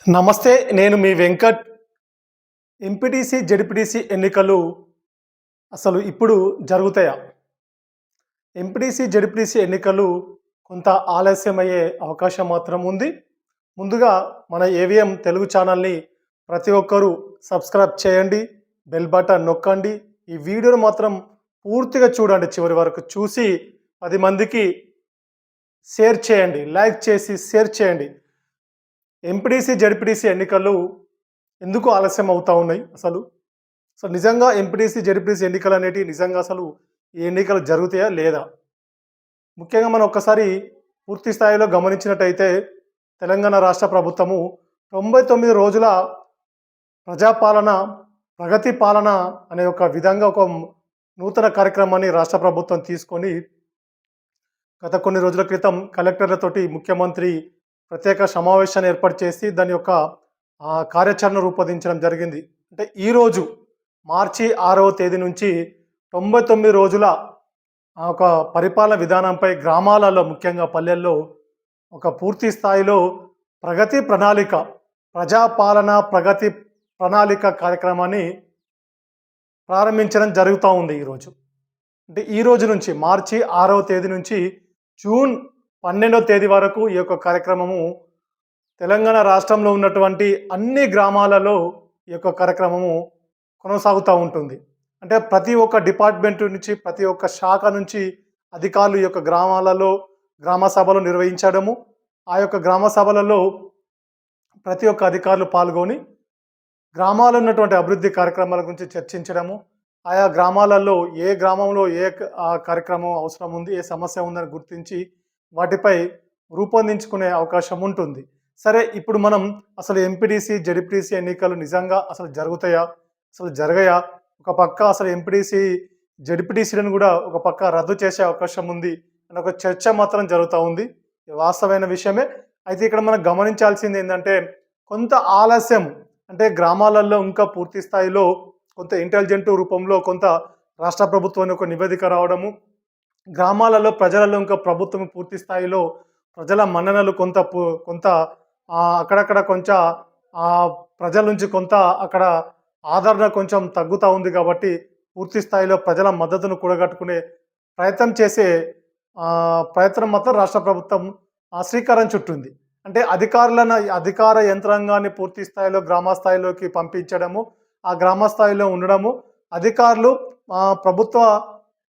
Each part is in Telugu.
నమస్తే. నేను మీ వెంకట్. ఎంపీటీసీ, జెడ్పీటీసీ ఎన్నికలు అసలు ఇప్పుడు జరుగుతాయా? ఎంపీటీసీ, జెడ్పీటీసీ ఎన్నికలు కొంత ఆలస్యమయ్యే అవకాశం మాత్రం ఉంది. ముందుగా మన ఏవిఎం తెలుగు ఛానల్‌ని ప్రతి ఒక్కరూ సబ్స్క్రైబ్ చేయండి. బెల్ బటన్ నొక్కండి. ఈ వీడియోను మాత్రం పూర్తిగా చూడండి. చివరి వరకు చూసి 10 మందికి షేర్ చేయండి. లైక్ చేసి షేర్ చేయండి. ఎంపీటీసీ, జెడ్పీటీసీ ఎన్నికలు ఎందుకు ఆలస్యం అవుతా ఉన్నాయి అసలు? నిజంగా ఎంపీటీసీ, జెడ్పీటీసీ ఎన్నికలనేటివి నిజంగా అసలు ఈ ఎన్నికలు జరుగుతాయా? లేదా? ముఖ్యంగా మనం ఒక్కసారి పూర్తి స్థాయిలో గమనించినట్టయితే తెలంగాణ రాష్ట్ర ప్రభుత్వము 99 రోజుల ప్రజాపాలన, ప్రగతి పాలన అనే ఒక విధంగా ఒక నూతన కార్యక్రమాన్ని రాష్ట్ర ప్రభుత్వం తీసుకొని గత కొన్ని రోజుల క్రితం కలెక్టర్లతోటి ముఖ్యమంత్రి ప్రత్యేక సమావేశాన్ని ఏర్పాటు చేసి దాని యొక్క కార్యాచరణ రూపొందించడం జరిగింది. అంటే ఈరోజు మార్చి 6వ తేదీ నుంచి 99 రోజుల ఒక పరిపాలన విధానంపై గ్రామాలలో, ముఖ్యంగా పల్లెల్లో ఒక పూర్తి స్థాయిలో ప్రగతి ప్రణాళిక, ప్రజాపాలన ప్రగతి ప్రణాళిక కార్యక్రమాన్ని ప్రారంభించడం జరుగుతూ ఉంది ఈరోజు. అంటే ఈరోజు నుంచి మార్చి 6వ తేదీ నుంచి జూన్ 12వ తేదీ వరకు ఈ యొక్క కార్యక్రమము తెలంగాణ రాష్ట్రంలో ఉన్నటువంటి అన్ని గ్రామాలలో ఈ యొక్క కార్యక్రమము కొనసాగుతూ ఉంటుంది. అంటే ప్రతి ఒక్క డిపార్ట్మెంట్ నుంచి, ప్రతి ఒక్క శాఖ నుంచి అధికారులు ఈ యొక్క గ్రామాలలో గ్రామ సభలు నిర్వహించడము, ఆ యొక్క గ్రామ సభలలో ప్రతి ఒక్క అధికారులు పాల్గొని గ్రామాల్లో ఉన్నటువంటి అభివృద్ధి కార్యక్రమాల గురించి చర్చించడము, ఆయా గ్రామాలలో ఏ గ్రామంలో ఏ కార్యక్రమం అవసరం ఉంది, ఏ సమస్య ఉందని గుర్తించి వాటిపై రూపొందించుకునే అవకాశం ఉంటుంది. సరే, ఇప్పుడు మనం అసలు ఎంపీటీసీ, జెడ్పీటీసీ ఎన్నికలు నిజంగా అసలు జరుగుతాయా? అసలు జరగయా? ఒక పక్క అసలు ఎంపీటీసీ, జెడ్పీటీసీలను కూడా ఒక పక్క రద్దు చేసే అవకాశం ఉంది అని ఒక చర్చ మాత్రం జరుగుతూ ఉంది. వాస్తవమైన విషయమే. అయితే ఇక్కడ మనం గమనించాల్సింది ఏంటంటే కొంత ఆలస్యం, అంటే గ్రామాలలో ఇంకా పూర్తి స్థాయిలో కొంత ఇంటెలిజెంట్ రూపంలో కొంత రాష్ట్ర ప్రభుత్వానికి ఒక నివేదిక రావడము, గ్రామాలలో ప్రజలలో ఇంకా ప్రభుత్వం పూర్తి స్థాయిలో ప్రజల మన్ననలు కొంత అక్కడక్కడ కొంచెం ప్రజల నుంచి కొంత అక్కడ ఆదరణ కొంచెం తగ్గుతూ ఉంది. కాబట్టి పూర్తి స్థాయిలో ప్రజల మద్దతును కూడగట్టుకునే ప్రయత్నం చేసే ప్రయత్నం మాత్రం రాష్ట్ర ప్రభుత్వం శ్రీకారం చుట్టింది. అంటే అధికార యంత్రాంగాన్ని పూర్తి స్థాయిలో గ్రామ స్థాయిలోకి పంపించడము, ఆ గ్రామ స్థాయిలో ఉండడము, అధికారులు, ప్రభుత్వ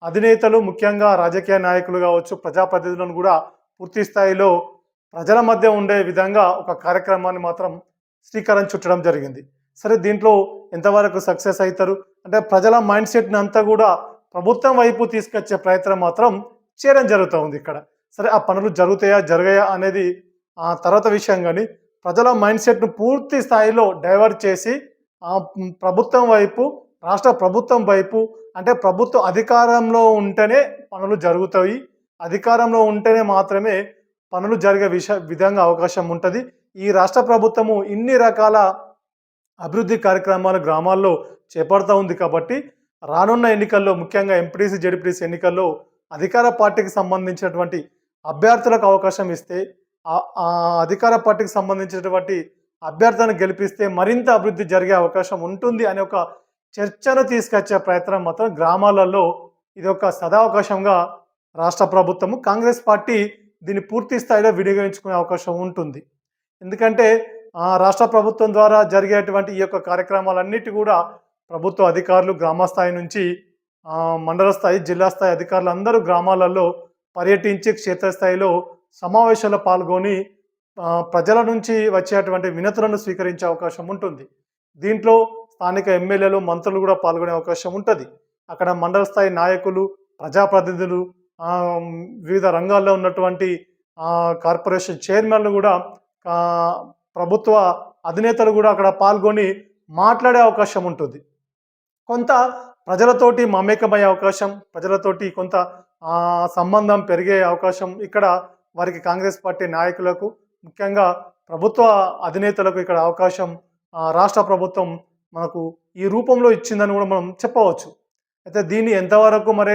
అధినేతలు, ముఖ్యంగా రాజకీయ నాయకులు కావచ్చు, ప్రజాప్రతినిధులను కూడా పూర్తి స్థాయిలో ప్రజల మధ్య ఉండే విధంగా ఒక కార్యక్రమాన్ని మాత్రం శ్రీకారం చుట్టడం జరిగింది. సరే, దీంట్లో ఎంతవరకు సక్సెస్ అవుతారు అంటే ప్రజల మైండ్ సెట్ని అంతా కూడా ప్రభుత్వం వైపు తీసుకొచ్చే ప్రయత్నం మాత్రం చేయడం జరుగుతూ ఉంది ఇక్కడ. సరే, ఆ పనులు జరుగుతాయా జరగయా అనేది తర్వాత విషయం. కానీ ప్రజల మైండ్ సెట్ను పూర్తి స్థాయిలో డైవర్ట్ చేసి ప్రభుత్వం వైపు, రాష్ట్ర ప్రభుత్వం వైపు, అంటే ప్రభుత్వం అధికారంలో ఉంటేనే పనులు జరుగుతాయి, అధికారంలో ఉంటేనే మాత్రమే పనులు జరిగే విధంగా అవకాశం ఉంటుంది. ఈ రాష్ట్ర ప్రభుత్వము ఇన్ని రకాల అభివృద్ధి కార్యక్రమాలు గ్రామాల్లో చేపడుతూ ఉంది. కాబట్టి రానున్న ఎన్నికల్లో, ముఖ్యంగా ఎంపీటీసీ, జెడ్పీటీసీ ఎన్నికల్లో అధికార పార్టీకి సంబంధించినటువంటి అభ్యర్థులకు అవకాశం ఇస్తే, అధికార పార్టీకి సంబంధించినటువంటి అభ్యర్థులను గెలిపిస్తే మరింత అభివృద్ధి జరిగే అవకాశం ఉంటుంది అనే ఒక చర్చను తీసుకొచ్చే ప్రయత్నం మాత్రం గ్రామాలలో ఇది ఒక సదావకాశంగా రాష్ట్ర ప్రభుత్వము, కాంగ్రెస్ పార్టీ దీన్ని పూర్తి స్థాయిలో వినియోగించుకునే అవకాశం ఉంటుంది. ఎందుకంటే రాష్ట్ర ప్రభుత్వం ద్వారా జరిగేటువంటి ఈ యొక్క కార్యక్రమాలన్నిటి కూడా ప్రభుత్వ అధికారులు గ్రామ స్థాయి నుంచి మండల స్థాయి, జిల్లా స్థాయి అధికారులు అందరూ గ్రామాలలో పర్యటించి క్షేత్రస్థాయిలో సమావేశాల్లో పాల్గొని ప్రజల నుంచి వచ్చేటువంటి వినతులను స్వీకరించే అవకాశం ఉంటుంది. దీంట్లో స్థానిక ఎమ్మెల్యేలు, మంత్రులు కూడా పాల్గొనే అవకాశం ఉంటుంది. అక్కడ మండల స్థాయి నాయకులు, ప్రజాప్రతినిధులు, వివిధ రంగాల్లో ఉన్నటువంటి కార్పొరేషన్ చైర్మన్లు కూడా, ప్రభుత్వ అధినేతలు కూడా అక్కడ పాల్గొని మాట్లాడే అవకాశం ఉంటుంది. కొంత ప్రజలతోటి మమేకమయ్యే అవకాశం, ప్రజలతోటి కొంత సంబంధం పెరిగే అవకాశం ఇక్కడ వారికి కాంగ్రెస్ పార్టీ నాయకులకు, ముఖ్యంగా ప్రభుత్వ అధినేతలకు ఇక్కడ అవకాశం రాష్ట్ర ప్రభుత్వం మనకు ఈ రూపంలో ఇచ్చిందని కూడా మనం చెప్పవచ్చు. అయితే దీన్ని ఎంతవరకు మరి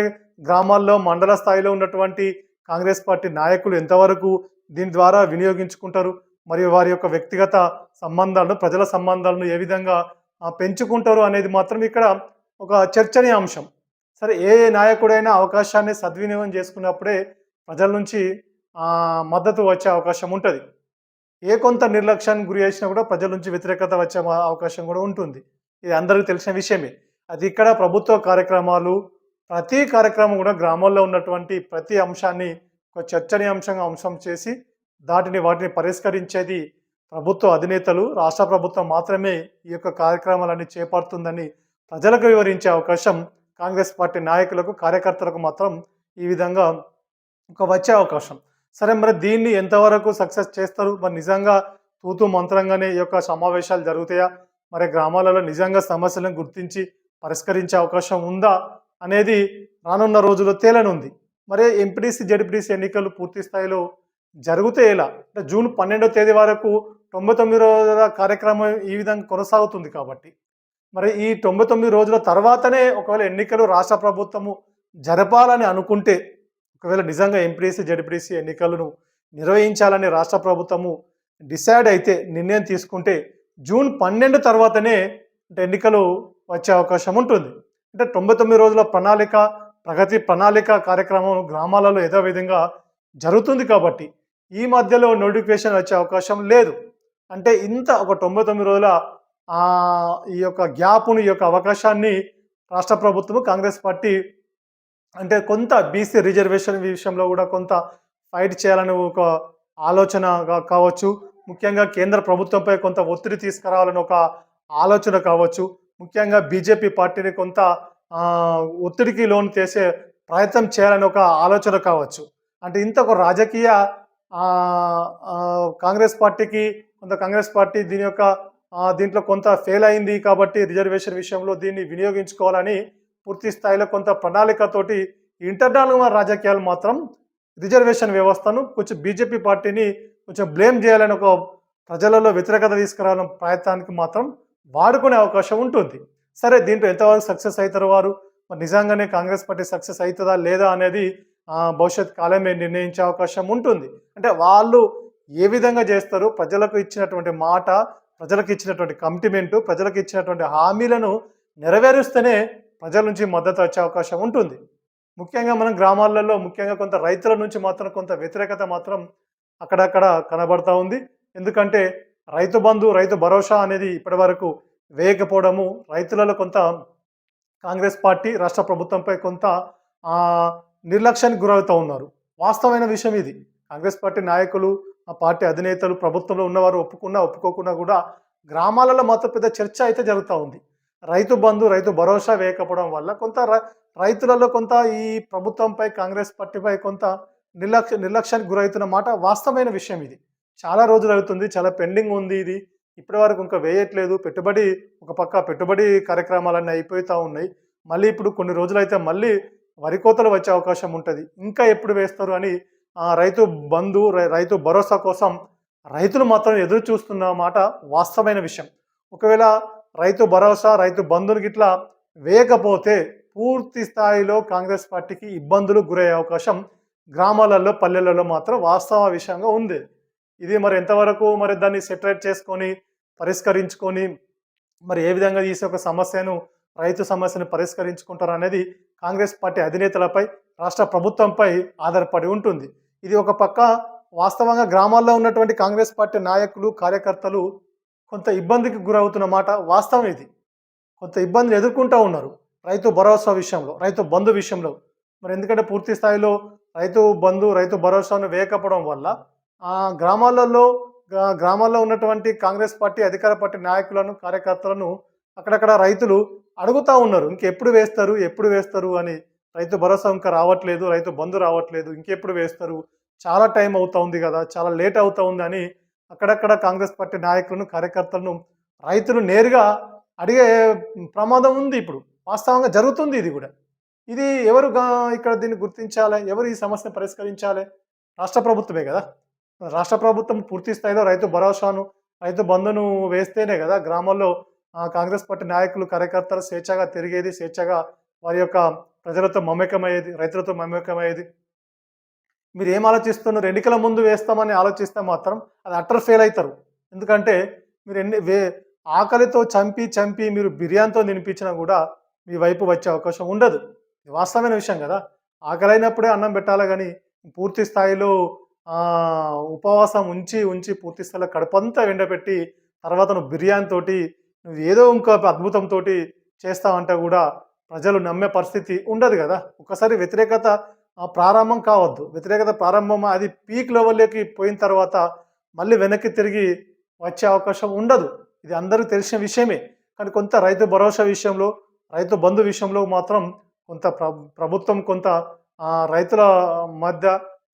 గ్రామాల్లో, మండల స్థాయిలో ఉన్నటువంటి కాంగ్రెస్ పార్టీ నాయకులు ఎంతవరకు దీని ద్వారా వినియోగించుకుంటారు, మరియు వారి యొక్క వ్యక్తిగత సంబంధాలను, ప్రజల సంబంధాలను ఏ విధంగా పెంచుకుంటారు అనేది మాత్రం ఇక్కడ ఒక చర్చనీయాంశం. సరే, ఏ నాయకుడైనా అవకాశాన్ని సద్వినియోగం చేసుకున్నప్పుడే ప్రజల నుంచి మద్దతు వచ్చే అవకాశం ఉంటది. ఏ కొంత నిర్లక్ష్యానికి గురి చేసినా కూడా ప్రజల నుంచి వ్యతిరేకత వచ్చే అవకాశం కూడా ఉంటుంది. ఇది అందరికీ తెలిసిన విషయమే. అది ఇక్కడ ప్రభుత్వ కార్యక్రమాలు, ప్రతి కార్యక్రమం కూడా గ్రామాల్లో ఉన్నటువంటి ప్రతి అంశాన్ని ఒక చర్చనీయాంశంగా అంశం చేసి వాటిని పరిష్కరించేది ప్రభుత్వ అధినేతలు, రాష్ట్ర ప్రభుత్వం మాత్రమే ఈ యొక్క కార్యక్రమాలన్నీ చేపడుతుందని ప్రజలకు వివరించే అవకాశం కాంగ్రెస్ పార్టీ నాయకులకు, కార్యకర్తలకు మాత్రం ఈ విధంగా వచ్చే అవకాశం. సరే, మరి దీన్ని ఎంతవరకు సక్సెస్ చేస్తారు? మరి నిజంగా తూతూ మంత్రంగానే ఈ యొక్క సమావేశాలు జరుగుతాయా? మరి గ్రామాలలో నిజంగా సమస్యలను గుర్తించి పరిష్కరించే అవకాశం ఉందా అనేది రానున్న రోజుల్లో తేలనుంది. మరి ఎంపీటీసీ, జెడ్పీటీసీ ఎన్నికలు పూర్తి స్థాయిలో జరిగితే ఎలా? అంటే జూన్ 12వ తేదీ వరకు 99 రోజుల కార్యక్రమం ఈ విధంగా కొనసాగుతుంది కాబట్టి, మరి ఈ 99 రోజుల తర్వాతనే ఒకవేళ ఎన్నికలు రాష్ట్ర ప్రభుత్వము జరపాలని అనుకుంటే, ఒకవేళ నిజంగా ఎంపీటీసీ, జెడ్పీటీసీ ఎన్నికలను నిర్వహించాలని రాష్ట్ర ప్రభుత్వము డిసైడ్ అయితే, నిర్ణయం తీసుకుంటే జూన్ 12 తర్వాతనే ఎన్నికలు వచ్చే అవకాశం ఉంటుంది. అంటే 99 రోజుల ప్రగతి ప్రణాళిక కార్యక్రమం గ్రామాలలో యథావిధంగా జరుగుతుంది కాబట్టి ఈ మధ్యలో నోటిఫికేషన్ వచ్చే అవకాశం లేదు. అంటే ఇంత ఒక 99 రోజుల ఈ యొక్క గ్యాప్ను, ఈ యొక్క అవకాశాన్ని రాష్ట్ర ప్రభుత్వము, కాంగ్రెస్ పార్టీ అంటే కొంత బీసీ రిజర్వేషన్ విషయంలో కూడా కొంత ఫైట్ చేయాలని ఒక ఆలోచన కావచ్చు, ముఖ్యంగా కేంద్ర ప్రభుత్వంపై కొంత ఒత్తిడి తీసుకురావాలని ఒక ఆలోచన కావచ్చు, ముఖ్యంగా బీజేపీ పార్టీని కొంత ఒత్తిడికి లోను చేసే ప్రయత్నం చేయాలని ఒక ఆలోచన కావచ్చు. అంటే ఇంత ఒక రాజకీయ కాంగ్రెస్ పార్టీ దీంట్లో కొంత ఫెయిల్ అయింది కాబట్టి రిజర్వేషన్ విషయంలో దీన్ని వినియోగించుకోవాలని పూర్తి స్థాయిలో కొంత ప్రణాళికతోటి ఇంటర్నల్గా రాజకీయాలు మాత్రం రిజర్వేషన్ వ్యవస్థను కొంచెం బీజేపీ పార్టీని కొంచెం బ్లేమ్ చేయాలని ఒక ప్రజలలో వ్యతిరేకత తీసుకురావాలని ప్రయత్నానికి మాత్రం వాడుకునే అవకాశం ఉంటుంది. సరే, దీంట్లో ఎంతవరకు సక్సెస్ అవుతారు వారు, మరి నిజంగానే కాంగ్రెస్ పార్టీ సక్సెస్ అవుతుందా లేదా అనేది భవిష్యత్ కాలమే నిర్ణయించే అవకాశం ఉంటుంది. అంటే వాళ్ళు ఏ విధంగా చేస్తారు, ప్రజలకు ఇచ్చినటువంటి మాట, ప్రజలకు ఇచ్చినటువంటి కమిట్మెంటు, ప్రజలకు ఇచ్చినటువంటి హామీలను నెరవేరుస్తేనే ప్రజల నుంచి మద్దతు వచ్చే అవకాశం ఉంటుంది. ముఖ్యంగా మనం గ్రామాలలో, ముఖ్యంగా కొంత రైతుల నుంచి మాత్రం కొంత వ్యతిరేకత మాత్రం అక్కడక్కడ కనబడతా ఉంది. ఎందుకంటే రైతు బంధు, రైతు భరోసా అనేది ఇప్పటి వరకు వేయకపోవడము, రైతులలో కొంత కాంగ్రెస్ పార్టీ, రాష్ట్ర ప్రభుత్వంపై కొంత నిర్లక్ష్యానికి గురవుతూ ఉన్నారు. వాస్తవమైన విషయం ఇది. కాంగ్రెస్ పార్టీ నాయకులు, ఆ పార్టీ అధినేతలు, ప్రభుత్వంలో ఉన్నవారు ఒప్పుకోకుండా కూడా గ్రామాలలో మాత్రం పెద్ద చర్చ అయితే జరుగుతూ ఉంది. రైతు బంధు, రైతు భరోసా వేయకపోవడం వల్ల కొంత రైతులలో కొంత ఈ ప్రభుత్వంపై, కాంగ్రెస్ పార్టీపై కొంత నిర్లక్ష్యానికి గురవుతున్న మాట వాస్తవమైన విషయం ఇది. చాలా రోజులు అవుతుంది, చాలా పెండింగ్ ఉంది ఇది. ఇప్పటి వరకు ఇంకా వేయట్లేదు. ఒక పక్క పెట్టుబడి కార్యక్రమాలన్నీ అయిపోతూ ఉన్నాయి. మళ్ళీ ఇప్పుడు కొన్ని రోజులైతే మళ్ళీ వరి కోతలు వచ్చే అవకాశం ఉంటుంది. ఇంకా ఎప్పుడు వేస్తారు అని రైతు బంధు, రైతు భరోసా కోసం రైతులు మాత్రం ఎదురు చూస్తున్న మాట వాస్తవమైన విషయం. ఒకవేళ రైతు భరోసా, రైతు బంధుని గిట్లా వేయకపోతే పూర్తి స్థాయిలో కాంగ్రెస్ పార్టీకి ఇబ్బందులు గురయ్యే అవకాశం గ్రామాలలో, పల్లెలలో మాత్రం వాస్తవ విషయంగా ఉంది. ఇది మరి ఎంతవరకు మరి దాన్ని సెటరేట్ చేసుకొని, పరిష్కరించుకొని, మరి ఏ విధంగా తీసే ఒక రైతు సమస్యను పరిష్కరించుకుంటారు అనేది కాంగ్రెస్ పార్టీ అధినేతలపై, రాష్ట్ర ప్రభుత్వంపై ఆధారపడి ఉంటుంది. ఇది ఒక పక్క వాస్తవంగా గ్రామాల్లో ఉన్నటువంటి కాంగ్రెస్ పార్టీ నాయకులు, కార్యకర్తలు కొంత ఇబ్బందికి గురవుతున్న మాట వాస్తవం ఇది. కొంత ఇబ్బందులు ఎదుర్కొంటూ ఉన్నారు రైతు భరోసా విషయంలో, రైతు బంధు విషయంలో. మరి ఎందుకంటే పూర్తి స్థాయిలో రైతు బంధు, రైతు భరోసాను వేయకపోవడం వల్ల గ్రామాల్లో ఉన్నటువంటి కాంగ్రెస్ పార్టీ, అధికార పార్టీ నాయకులను, కార్యకర్తలను అక్కడక్కడ రైతులు అడుగుతూ ఉన్నారు, ఎప్పుడు వేస్తారు అని. రైతు భరోసా ఇంకా రావట్లేదు, రైతు బంధు రావట్లేదు, ఇంకెప్పుడు వేస్తారు, చాలా టైం అవుతా ఉంది కదా, చాలా లేట్ అవుతా ఉంది అని అక్కడక్కడ కాంగ్రెస్ పార్టీ నాయకులను, కార్యకర్తలను రైతులు నేరుగా అడిగే ప్రమాదం ఉంది. ఇప్పుడు వాస్తవంగా జరుగుతుంది ఇది కూడా. ఇది ఎవరు ఇక్కడ దీన్ని గుర్తించాలి, ఎవరు ఈ సమస్యను పరిష్కరించాలి? రాష్ట్ర ప్రభుత్వమే కదా. రాష్ట్ర ప్రభుత్వం పూర్తి స్థాయిలో రైతు భరోసాను, రైతు బంధును వేస్తేనే కదా గ్రామాల్లో కాంగ్రెస్ పార్టీ నాయకులు, కార్యకర్తలు స్వేచ్ఛగా తిరిగేది, స్వేచ్ఛగా వారి యొక్క ప్రజలతో మమేకమయ్యేది, రైతులతో మమేకమయ్యేది. మీరేం ఆలోచిస్తున్నారు? ఎన్నికల ముందు వేస్తామని ఆలోచిస్తే మాత్రం అది అట్టర్ ఫెయిల్ అయితారు. ఎందుకంటే మీరు ఆకలితో చంపి మీరు బిర్యానీతో తినిపించినా గూడా మీ వైపు వచ్చే అవకాశం ఉండదు. ఇది వాస్తవమైన విషయం గదా! ఆకలైనప్పుడే అన్నం పెట్టాలే గాని పూర్తి స్థాయిలో ఉపవాసం ఉంచి పూర్తి స్థాయిలో కడుపంతా ఎండబెట్టి తర్వాత నువ్వు బిర్యానీతోటి నువ్వు ఏదో ఇంకో అద్భుతంతోటి చేస్తావంటే గూడా ప్రజలు నమ్మే పరిస్థితి ఉండదు గదా! ఒక్కసారి వ్యతిరేకత ప్రారంభం కావద్దు. వ్యతిరేకత ప్రారంభం అది పీక్ లెవెల్‌లోకి పోయిన తర్వాత మళ్ళీ వెనక్కి తిరిగి వచ్చే అవకాశం ఉండదు. ఇది అందరికి తెలిసిన విషయమే. కానీ కొంత రైతు భరోసా విషయంలో, రైతు బంధు విషయంలో మాత్రం కొంత ప్రభుత్వం కొంత రైతుల మధ్య,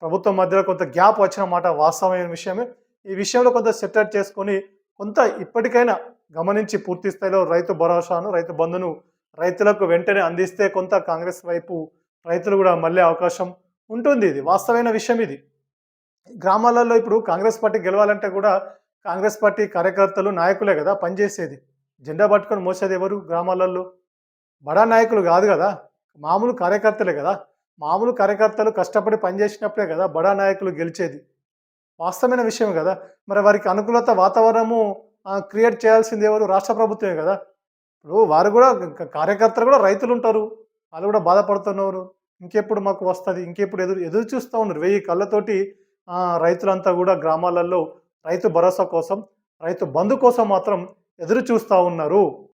ప్రభుత్వం మధ్యలో కొంత గ్యాప్ వచ్చిన మాట వాస్తవమైన విషయమే. ఈ విషయంలో కొంత సెటిల్ చేసుకొని కొంత ఇప్పటికైనా గమనించి పూర్తి స్థాయిలో రైతు భరోసాను, రైతు బంధును రైతులకు వెంటనే అందిస్తే కొంత కాంగ్రెస్ వైపు రైతులు గూడా మళ్ళే అవకాశం ఉంటుంది. ఇది వాస్తవమైన విషయం ఇది. గ్రామాలలో ఇప్పుడు కాంగ్రెస్ పార్టీ గెలవాలంటే గూడా కాంగ్రెస్ పార్టీ కార్యకర్తలు, నాయకులే గదా పనిజేసేది. జెండా పట్టుకొని మోసేది ఎవరు గ్రామాలలో? బడా నాయకులు గాదు గదా! మామూలు కార్యకర్తలే గదా! మామూలు కార్యకర్తలు కష్టపడి పనిజేసినప్పుడే గదా బడా నాయకులు గెలిచేది. వాస్తవమైన విషయం గదా! మరి వారికి అనుకూలత వాతావరణము క్రియేట్ చేయాల్సింది ఎవరు? రాష్ట్ర ప్రభుత్వమే గదా! ఇప్పుడు వారు గూడా కార్యకర్తలు గూడా రైతులుంటారు. వాళ్ళు గూడా బాధపడుతున్నారు. ఇంకెప్పుడు మాకు వస్తది? ఇంకెప్పుడు ఎదురు ఎదురు చూస్తా ఉన్నారు. 1000 కళ్ళతోటి రైతులంతా గూడా గ్రామాలలో రైతు భరోసా కోసం, రైతు బంధు కోసం మాత్రం ఎదురు చూస్తా ఉన్నారు.